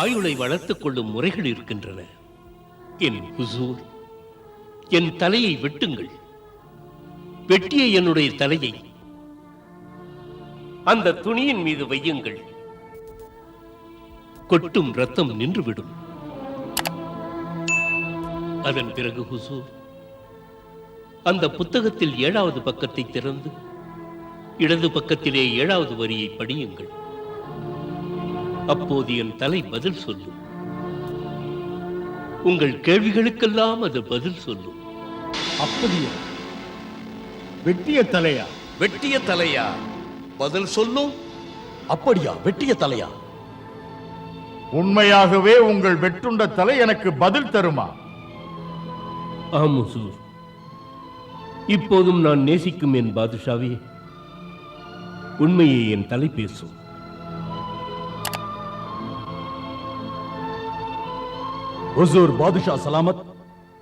ஆயுளை வளர்த்துக் கொள்ளும் முறைகள் இருக்கின்றன. என் ஹுசூர், என் தலையை வெட்டுங்கள். வெட்டிய என்னுடைய தலையை அந்த துணியின் மீது வையுங்கள். கொட்டும் ரத்தம் நின்றுவிடும். அதன் பிறகு ஹுசூர், அந்த புத்தகத்தில் 7வது பக்கத்தை திறந்து இடது பக்கத்திலே 7வது வரியை படியுங்கள். அப்போது என் தலை பதில் சொல்லும். உங்கள் கேள்விகளுக்கெல்லாம் அது பதில் சொல்லும். அப்படியா? வெட்டிய தலையா? வெட்டிய தலையா பதில் சொல்லும்? அப்படியா? வெட்டிய தலையா? உண்மையாகவே உங்கள் வெட்டுண்ட தலை எனக்கு பதில் தருமா? ஆம் ஹுசூர். இப்போதும் நான் நேசிக்கும் என் பாதுஷாவே, உண்மையை என் தலை பேசும். ஹுசூர் பாதுஷா சலாமத்,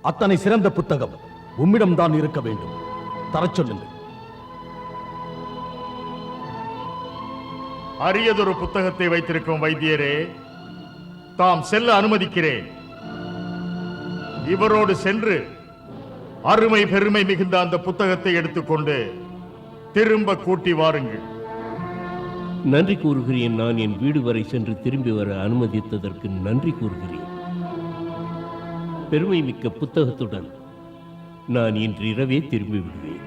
அத்தனை சிறந்த புத்தகம் உம்மிடம்தான் இருக்க வேண்டும். தரச் சொல்லுங்கள். அரியதொரு புத்தகத்தை வைத்திருக்கும் வைத்தியரே, தாம் செல்ல அனுமதிக்கிறேன். இவரோடு சென்று அருமை பெருமை மிகுந்த அந்த புத்தகத்தை எடுத்துக்கொண்டு திரும்ப கூட்டி வாருங்கள். நன்றி கூறுகிறேன். நான் என் வீடு வரை சென்று திரும்பி வர அனுமதித்ததற்கு நன்றி கூறுகிறேன். பெருமை மிக்க புத்தகத்துடன் நான் இன்று இரவே திரும்பி விடுவேன்.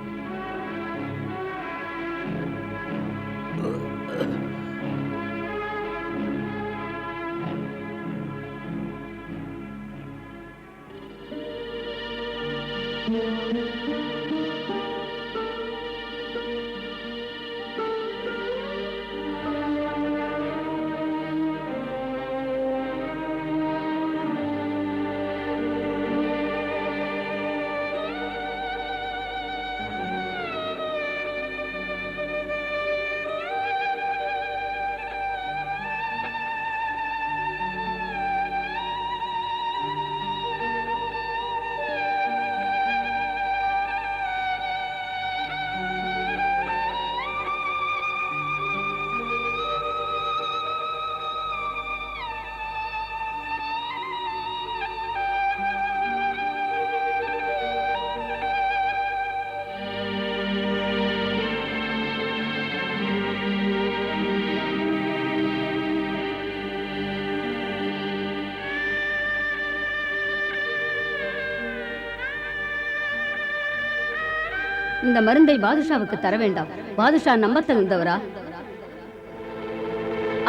இந்த மருந்தை பாதுஷாவுக்கு தர வேண்டாம். பாதுஷா நம்ப தகுந்தவரா?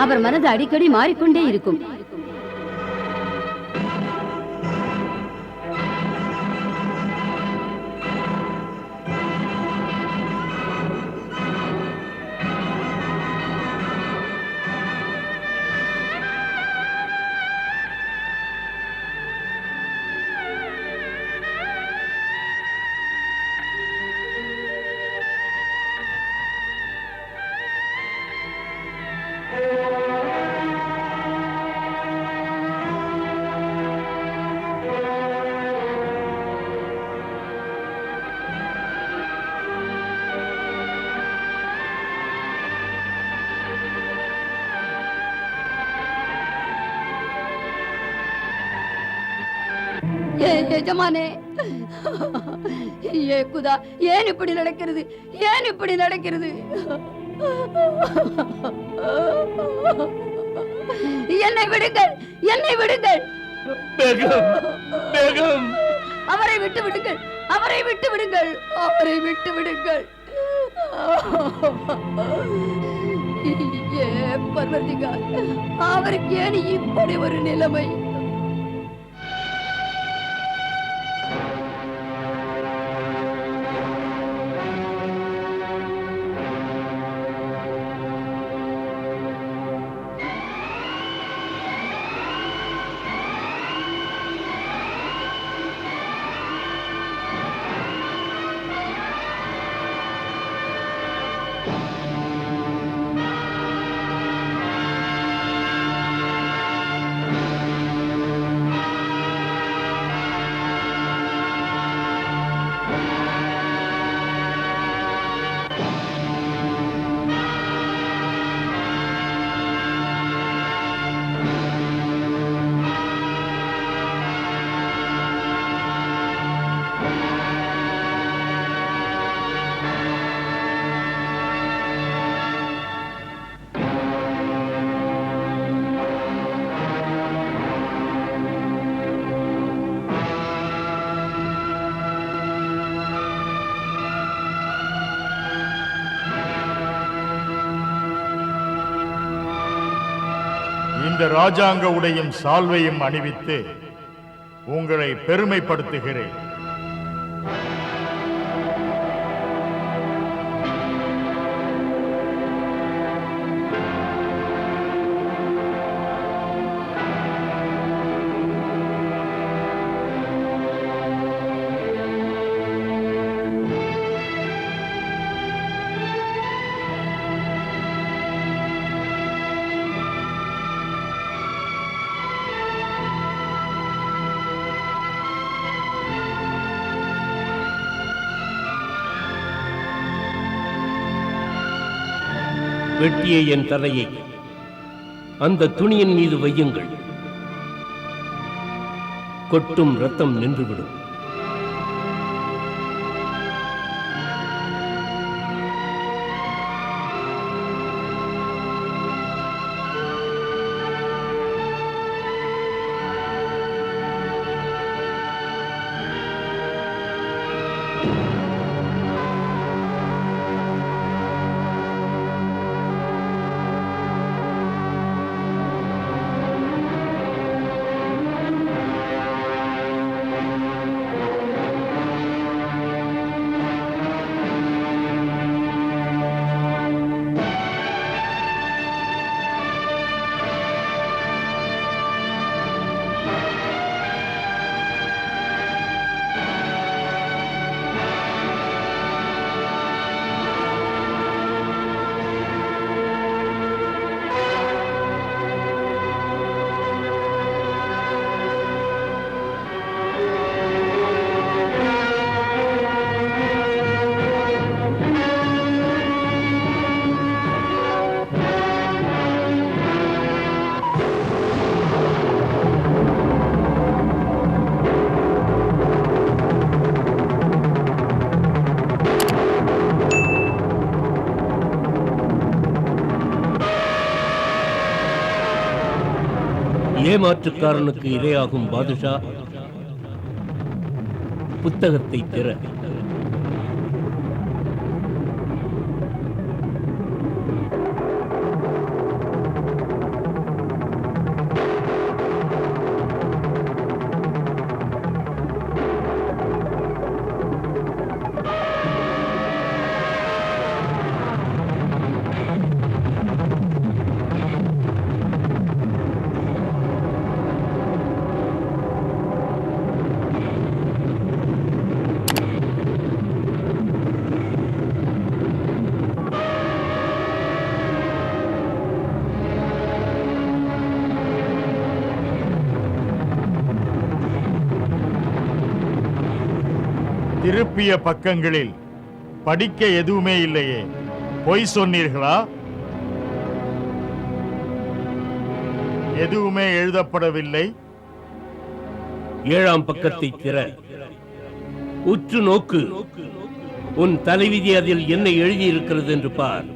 அவர் மனது அடிக்கடி மாறிக்கொண்டே இருக்கும். எஜமானே, ஏ குதா, ஏன் இப்படி நடக்கிறது? ஏன் இப்படி நடக்கிறது? என்னை விடுங்கள், என்னை விடுங்கள். பேகம், பேகம், அவரை விட்டு விடுங்கள், அவரை விட்டு விடுங்கள், அவரை விட்டு விடுங்கள். ஏ பர்வதிகார், அவருக்கு ஏன் இப்படி ஒரு நிலைமை? இந்த ராஜாங்க உடையும் சால்வையும் அணிவித்து உங்களை பெருமைப்படுத்துகிறேன். வெட்டிய என் தலையை அந்த துணியின் மீது வையுங்கள். கொட்டும் ரத்தம் நின்றுவிடும். ஏமாற்றுக்காரனுக்கு இரையாகும் பாதுஷா, புத்தகத்தை திற. திருப்பிய பக்கங்களில் படிக்க எதுவுமே இல்லையே, பொய் சொன்னீர்களா? எதுவுமே எழுதப்படவில்லை. 7ஆம் பக்கத்தை திற. உற்று நோக்கு. உன் தலைவிதி அதில் என்ன எழுதியிருக்கிறது என்று பார்.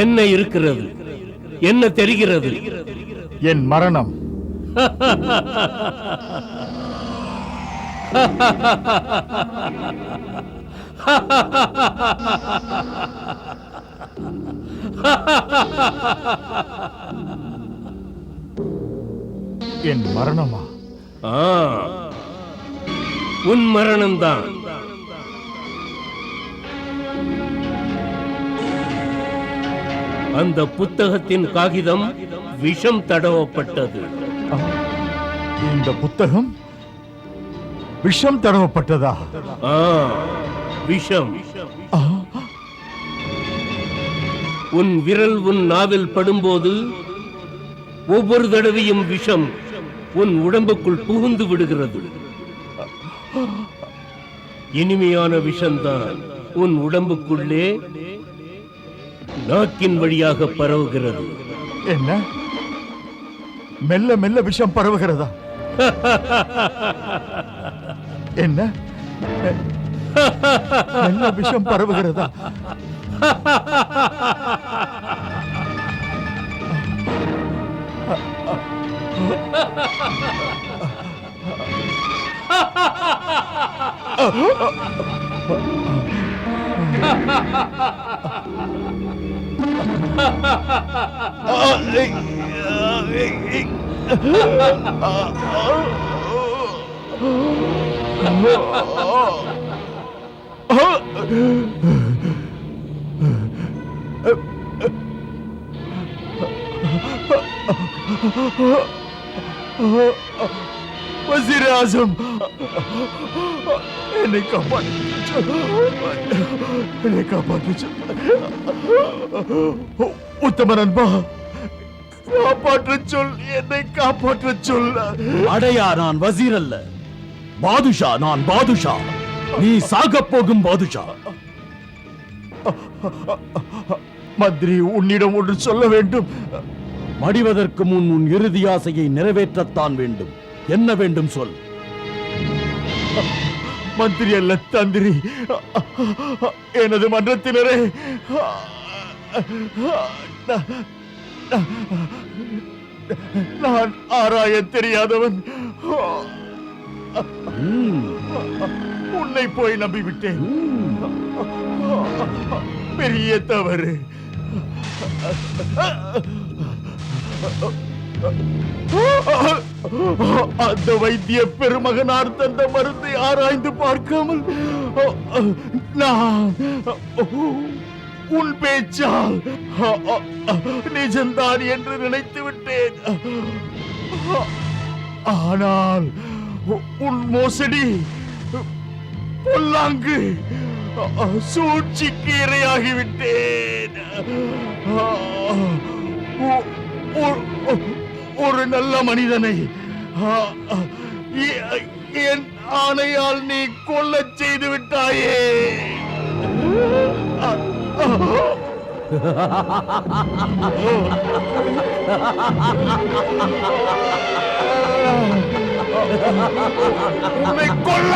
என்ன இருக்கிறது? என்ன தெரிகிறது? என் மரணம். என் மரணமா? உன் மரணம்தான். அந்த புத்தகத்தின் காகிதம் விஷம் தடவப்பட்டது. இந்த புத்தகம் விஷம் தடவப்பட்டதா? விஷம். உன் விரல் உன் நாவில் படும்போது ஒவ்வொரு தடவையும் விஷம் உன் உடம்புக்குள் புகுந்து விடுகிறது. இனிமையான விஷம்தான் உன் உடம்புக்குள்ளே நாக்கின் வழியாக பரவுகிறது. என்ன? மெல்ல மெல்ல விஷம் பரவுகிறதா? என்ன? மெல்ல விஷம் பரவுகிறதா? वज़ीर आज़म, என்னை காப்பாற்று. உத்தம நண்பா, காப்பாற்ற சொல், என்னை காப்பாற்ற சொல். அடையா, நான் வசீர் அல்ல, பாதுஷா. நான் பாதுஷா, நீ சாகப் போகும் பாதுஷா. மந்திரி, உன்னிடம் ஒன்று சொல்ல வேண்டும். மடிவதற்கு முன் உன் இறுதி ஆசையை நிறைவேற்றத்தான் வேண்டும். என்ன வேண்டும் சொல். மந்திரி அல்ல, தந்திரி. எனது மன்றத்தினரே, நான் ஆராய தெரியாதவன். உன்னை போய் நம்பிவிட்டேன். பெரிய தவறு. அந்த வைத்திய பெருமகனார் தந்த மருந்தை ஆராய்ந்து பார்க்காமல் நான் உன் பேச்சால் நிஜம்தான் என்று நினைத்து விட்டேன். ஆனால் உன் மோசடி, பொல்லாங்கு, சூழ்ச்சிக்கு இரையாகிவிட்டேன். ஒரு நல்ல மனிதனை என் ஆணையால் நீ கொல்லச் செய்து விட்டாயே. உன்னை கொல்ல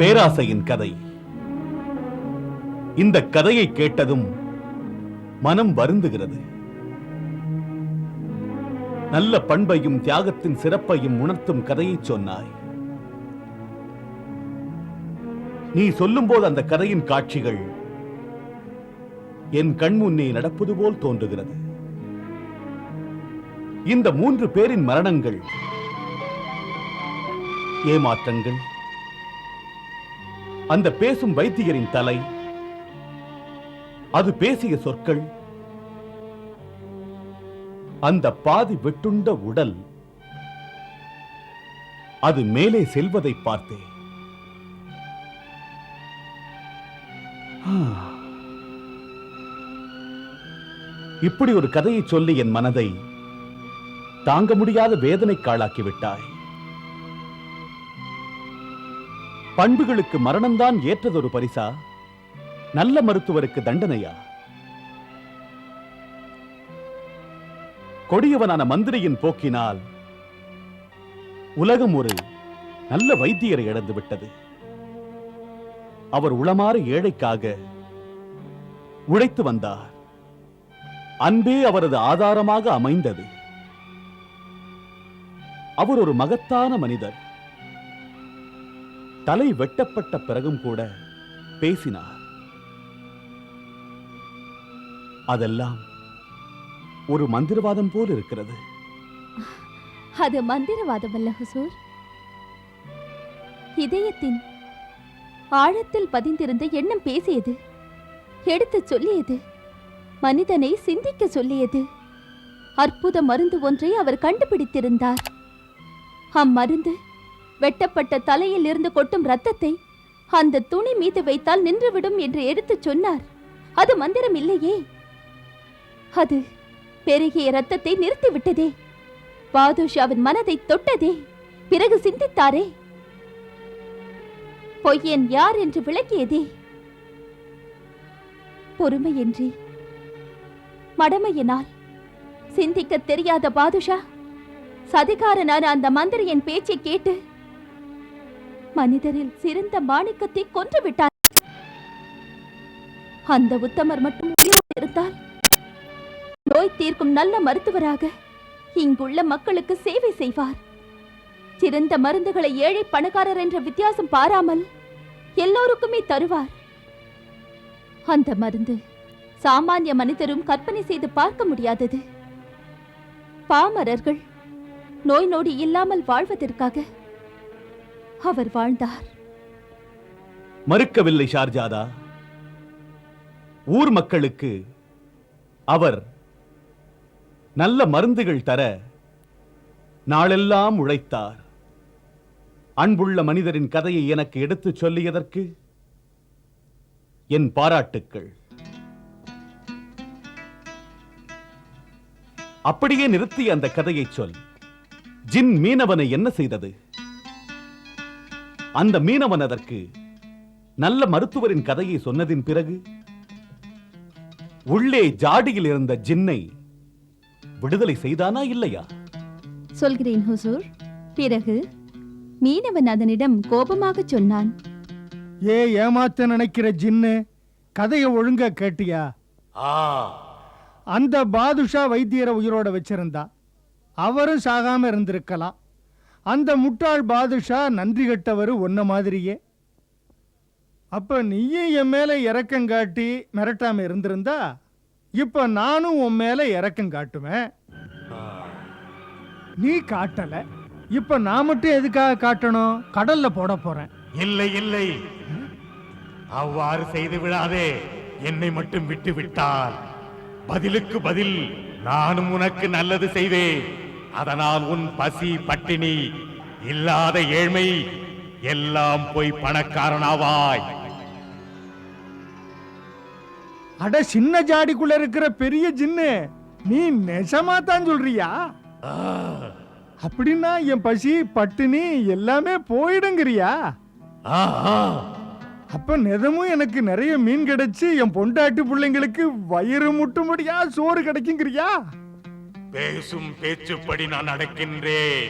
பேராசையின் கதை. இந்த கதையை கேட்டதும் மனம் வருந்துகிறது. நல்ல பண்பையும் தியாகத்தின் சிறப்பையும் உணர்த்தும் கதையை சொன்னாய். நீ சொல்லும்போது அந்த கதையின் காட்சிகள் என் கண்முன்னே நடப்பது போல் தோன்றுகிறது. இந்த 3 பேரின் மரணங்கள் ஏமாற்றங்கள், அந்த பேசும் வைத்தியரின் தலை, அது பேசிய சொற்கள், அந்த பாதி வெட்டுண்ட உடல், அது மேலே செல்வதை பார்த்தேன். இப்படி ஒரு கதையை சொல்லி என் மனதை தாங்க முடியாத வேதனைக்காளாக்கி விட்டாய். பண்புகளுக்கு மரணம்தான் ஏற்றதொரு பரிசா? நல்ல மருத்துவருக்கு தண்டனையா? கொடியவனான மந்திரியின் போக்கினால் உலகம் ஒரு நல்ல வைத்தியரை இழந்து விட்டது. அவர் உளமாற ஏழைக்காக உழைத்து வந்தார். அன்பே அவரது ஆதாரமாக அமைந்தது. அவர் ஒரு மகத்தான மனிதர். தலை வெட்டப்பட்ட பிறகும் கூட பேசினார். அதெல்லாம் ஒரு மந்திரவாதம் போல் இருக்கிறது. அது மந்திரவாதம் அல்ல ஹுசூர். இதயத்தின் ஆழத்தில் பதிந்திருந்த எண்ணம் பேசியது, எடுத்துச் சொல்லியது, மனிதனை சிந்திக்க சொல்லியது. அற்புத மருந்து ஒன்றை அவர் கண்டுபிடித்திருந்தார். அம்மருந்து வெட்டப்பட்ட தலையில் இருந்து கொட்டும் ரத்தத்தை அந்த துணி மீது வைத்தால் நின்றுவிடும் என்று எடுத்துச் சொன்னார். அது மந்திரம் இல்லையே, அது பெருகிய ரத்தத்தை நிறுத்திவிட்டதே. பாதுஷாவின் மனதை தொட்டதே, பிறகு சிந்தித்தாரே, பொய்யன் யார் என்று விளக்கியதே. பொறுமையின்றி மடமையினால் சிந்திக்க தெரியாத பாதுஷா சதிகாரனான அந்த மந்திரியின் பேச்சை கேட்டு மனிதரில் சிறந்த மாணிக்கத்தை கொன்று விட்டார். அந்த உத்தமர் மட்டும் உயிரோடு இருந்தால் நோய் தீர்க்கும் நல்ல மருத்துவராக இங்குள்ள மக்களுக்கு சேவை செய்வார். சிறந்த மருந்துகளை ஏழை பணக்காரர் என்ற வித்தியாசம் பாராமல் எல்லோருக்குமே தருவார். அந்த மருந்து சாமானிய மனிதரும் கற்பனை செய்து பார்க்க முடியாதது. பாமரர்கள் நோய் நொடி இல்லாமல் வாழ்வதற்காக அவர் வாழ்ந்தார். மறுக்கவில்லை ஷார்ஜாதா. ஊர் மக்களுக்கு அவர் நல்ல மருந்துகள் தர நாளெல்லாம் உழைத்தார். அன்புள்ள மனிதரின் கதையை எனக்கு எடுத்துச் சொல்லியதற்கு என் பாராட்டுக்கள். அப்படியே நிறுத்தி அந்த கதையை சொல். ஜின் மீனவனை என்ன செய்தது? அந்த மீனவன் அதற்கு நல்ல மருத்துவரின் கதையை சொன்னதின் பிறகு உள்ளே ஜாடியில் இருந்த ஜின்னை விடுதலை செய்தானா இல்லையா? சொல்கிறேன் ஹுசூர். பிறகு மீனவன் அதனிடம் கோபமாக சொன்னான், ஏமாத்த நினைக்கிற ஜின்னு, கதையை ஒழுங்கா கேட்டியா? அந்த பாதுஷா வைத்தியரை உயிரோட வச்சிருந்தா அவரும் சாகாம இருந்திருக்கலாம். அந்த முட்டாள் பாதுஷா நன்றி கட்டவரு ஒன்ன மாதிரியே. அப்ப நீயும் என் மேல இரக்கம் காட்டி மிரட்டாம இருந்திருந்தா இப்ப நானும் உன் மேல இரக்கம் காட்டுவேன். நீ காட்டல, இப்ப நான் மட்டும் எதுக்காக காட்டணும்? கடல்ல போட போறேன். இல்லை இல்லை, அவ்வாறு செய்து விடாதே. என்னை மட்டும் விட்டு விட்டால் பதிலுக்கு பதில் நானும் உனக்கு நல்லது செய்வேன். அதனால் உன் பசி பட்டினி இல்லாத ஏழ்மை எல்லாம் போய் பணக்காரனாவாய். அட சின்ன ஜாடிக்குள்ள இருக்கிற பெரிய ஜின்னு, நீ நெசமா தான் சொல்றியா? அப்படின்னா என் பசி பட்டினி எல்லாமே போயிடுங்கிறியா? அப்ப நிதமும் எனக்கு நிறைய மீன் கிடைச்சு என் பொண்டாட்டி பிள்ளைங்களுக்கு வயிறு முட்டும்படியா சோறு கிடைக்குங்கிறியா? பேசும் பேச்சுப்படி நான் நடக்கின்றேன்.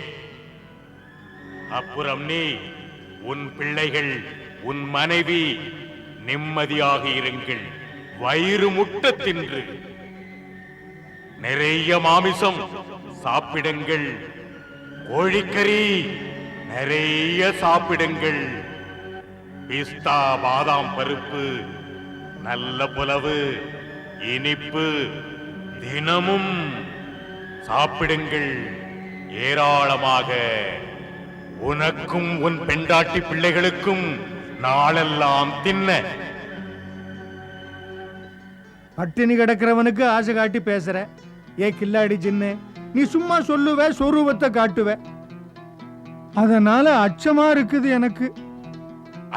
அப்புறம் நீ, உன் பிள்ளைகள், உன் மனைவி நிம்மதியாக இருங்கள். வயிறு முட்ட தின்று நிறைய மாமிசம் சாப்பிடுங்கள். கோழிக்கறி நிறைய சாப்பிடுங்கள். பிஸ்தா பாதாம் பருப்பு, நல்ல புலவு, இனிப்பு தினமும் சாப்பிடுங்கள் ஏராளமாக. உனக்கும் உன் பெண்டாட்டி பிள்ளைகளுக்கும் நாளெல்லாம் தின்ன. பட்டினி கிடக்கிறவனுக்கு ஆசை காட்டி பேசுற. கில்லாடி ஜின்னு, நீ சும்மா சொல்லுவ, சொரூபத்தை காட்டுவ. அதனால அச்சமா இருக்குது எனக்கு.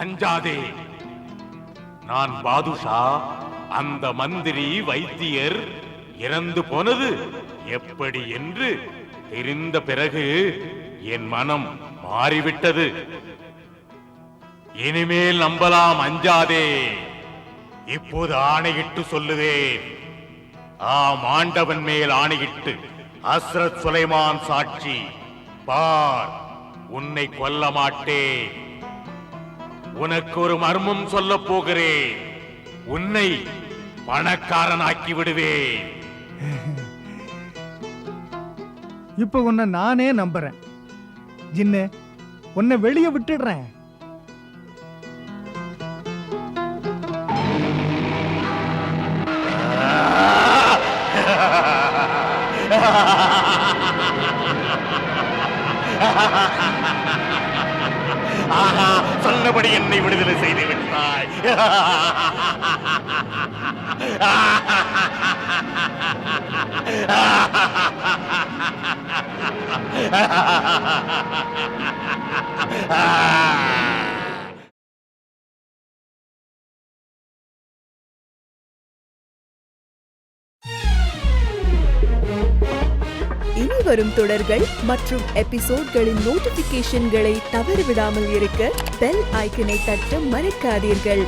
அஞ்சாதே. நான் பாதுஷா, அந்த மந்திரி வைத்தியர் இறந்து போனது எப்படி என்று தெரிந்த பிறகு என் மனம் மாறிவிட்டது. இனிமேல் நம்பலாம். அஞ்சாதே. இப்போது ஆணையிட்டு சொல்லுவேன். ஆண்டவன் மேல் ஆணையிட்டு, ஹஸ்ரத் சுலைமான் சாட்சி, பார், உன்னை கொல்ல மாட்டேன். உனக்கு ஒரு மர்மம் சொல்ல போகிறேன். உன்னை பணக்காரனாக்கி விடுவேன். இப்ப உன்னை நானே நம்புறேன். ஜின்னு, உன்னை வெளியே விட்டுடுறேன். ஆஹா, சொன்னபடி என்னை விடுதலை செய்து விட்டாய். இனி வரும் தொடர்கள் மற்றும் எபிசோட்களின் நோட்டிபிகேஷன்களை தவறவிடாமல் இருக்க பெல் ஐக்கனை தட்ட மறக்காதீர்கள்.